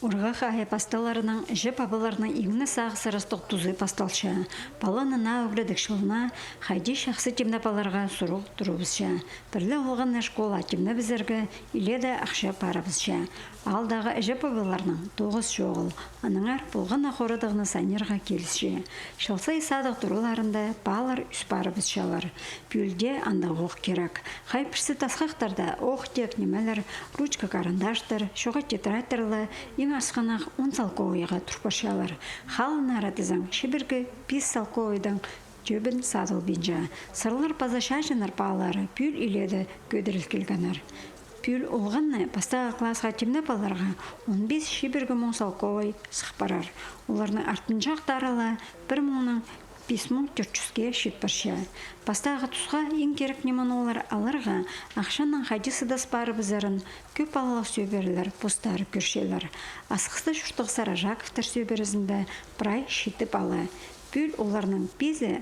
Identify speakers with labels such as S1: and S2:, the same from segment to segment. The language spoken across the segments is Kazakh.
S1: Урға қағай пасталарының жеп абыларының игіні сағысы растық тұзы пасталша. Паланына өгледік шылына қайди шақсы темді баларға сұруқ тұрубызша. Бірлі олғанна школа темді бізергі иледі ақша парабызша. Алдағы жеп абыларының 9 жоғыл. Аныңар болған ақорыдығыны санерға келісше. Шылсай садық тұруларында балар үс парабызшалар. Пүлде анда оқ керек. Қай пірсі тасқақтарда оқ тек немелер, ручка карандаштыр, шоға тетрадтарлы, асқанақ 10 салковыйға тұрпашалар. Халын аратызан шебіргі 5 салковыйдан жөбін садыл бенжа. Сырлар паза шашынар пағалары пүл иледі көдіріл келгенар. Пүл олғанны бастағы классға темді баларға 15 шебіргі 10 салковый сықпарар. Оларның артынжақ дарала 1 мұның 5400-ге шетпарша. Бастағы тұсқа ең керек неман олар алырға ақшанның қайдысы дас бары бізерін көп алалық сөйберлер, постары көршелер. Асқысты жүштіқ Саражаковтар сөйберізінде бірай шетіп алы. Бүл оларның безі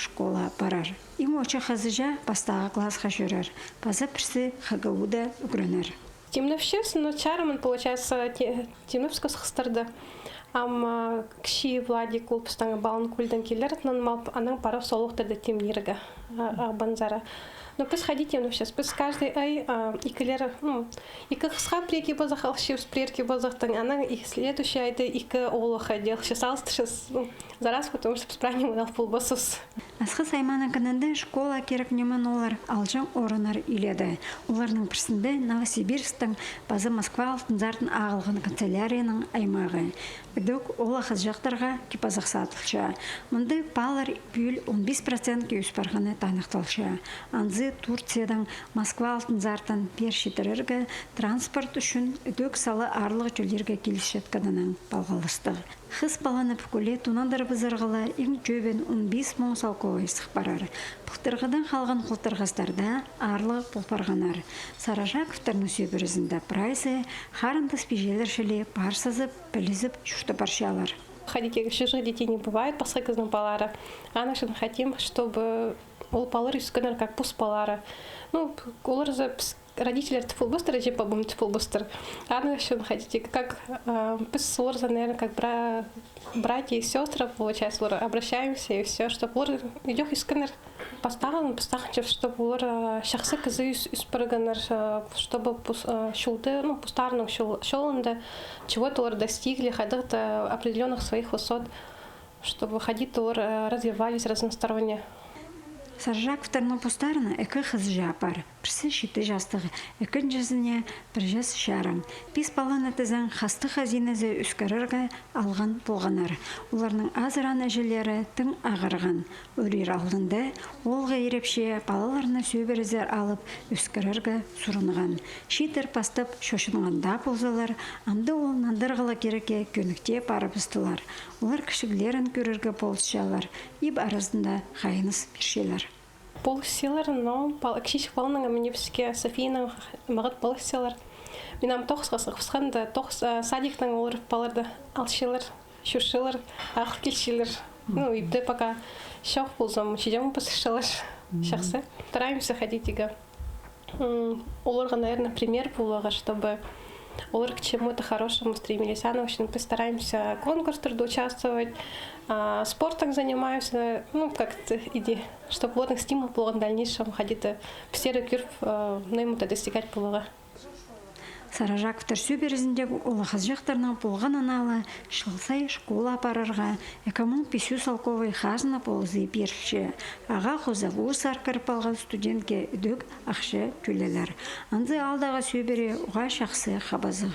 S1: школа барар. Ең очы қазыжа бастағы классқа жүрер. База пірсі қағауыда үгірінер.
S2: Темновщев, но чаром, получается, темновского схстарда. Кши Влади Кулпстан балан кульдан киллер, но она пара солохтарда темнирга банзара. Но пусть ходите, но сейчас пусть каждый и киллер, и как схапреки базахал, щив спрерки базахтан, она и следующая это и к олоха дел. Сейчас зараз, потому что справним дал полбасус.
S1: Асқы сайманы кінінде школа керек неман олар алжан орынар иледі. Оларның бірсінде Новосибирсктің базы Москва алтынзардың ағылған канцелярияның аймағы. Бүдік ола жақтарға кепазақ сатылша. Мұнды палар бүл 15% кеуіс барғаны танықталша. Анзы Турциядан Москва алтынзардың першетерерге транспорт үшін үдік салы арлық жөлерге келішеткадының балғалыстығы. Қыз баланы бүкілі тунандар бізірғылы ең жөбен 15 мың салковай сықпарар. Бұқтырғыдан қалған құлтырғастарда арлығы бұлпарғанар. Саражаковтардың сөйбірізінде прайсы харынды спежелер шілі парсазып, білізіп жүшті баршалар.
S2: Ходите, чужих детей не бывает, посылкозным палара. А наши хотим, чтобы ол палар исканер как пус палара. Олар за родители тфулбустер, и по-бум тфулбустер. А на что хотите, как писорза, наверное, как братья и сестры, получается, обращаемся и все, чтобы лор идёт исканер поставлен, чтобы лор шахсы козы испарганер, чтобы шулды, пустарных шулында чего-то лор достигли, ходят до определенных своих высот, чтобы ходить лор развивались разносторонне.
S1: Саражаковтардың постарына әкі қыз жапар. Бірсі шеті жастығы, әкін жазыне бір жас шарам. Бес баланы тізін қасты қазинезі үскарырға алған болғанар. Оларның азыран әжелері тың ағырған. Өрер алдында олға ерепше балаларына сөйберізер алып үскарырға сұрынған. Шетір пастып шошынғанда болзалар, амды ол нандырғыла кереке көнікте барыбыстылар. Олар кішігілерін көрірге болсшалар, еб арасында қайыныс бершелер.
S2: Полсилар, но кшиш полнага минипске Софийна магат полсилар. Минам тохсгас хсханда тохс садиктан олар паларда алшилар, шуршилар, ахкилшилар. Ибде пока шох ползам, сидим посшилар шахсы. Стараемся ходить ига. Оларга, наверное, пример булага, чтобы олар к чему-то хорошему стремились. В общем, постараемся в конкурсах участвовать, спортом занимаемся, как-то иди, чтобы вот стимул был в дальнейшем ходить в серый кюрф, ему-то достигать было.
S1: Саражаковтар сөйберізіндегі олақыз жақтарына болған аналы шылсай школа апарарға экомун писю салковый хазына ползы берші. Аға қозаву саркарып алған студентке үдік ақшы көлелер. Анзы алдағы сөйбері ұға шақсы қабазы.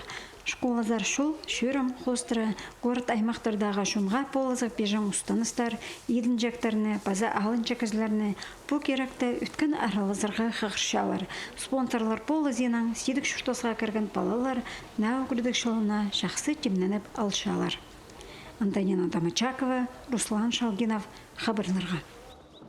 S1: Школазар шул, шөрім қостыры, город аймақтардағы шумға полызық бежің ұстаныстар, едін жақтарыны, база алын жакызларыны, бұл керекті үткен аралызырға қағыршалар. Спонсорлар полызенің сидік шүртосға кірген балалар нәу күрдік шылына шақсы темненіп алшалар. Антонина Дамачакова, Руслан Шалгинов, хабарларға.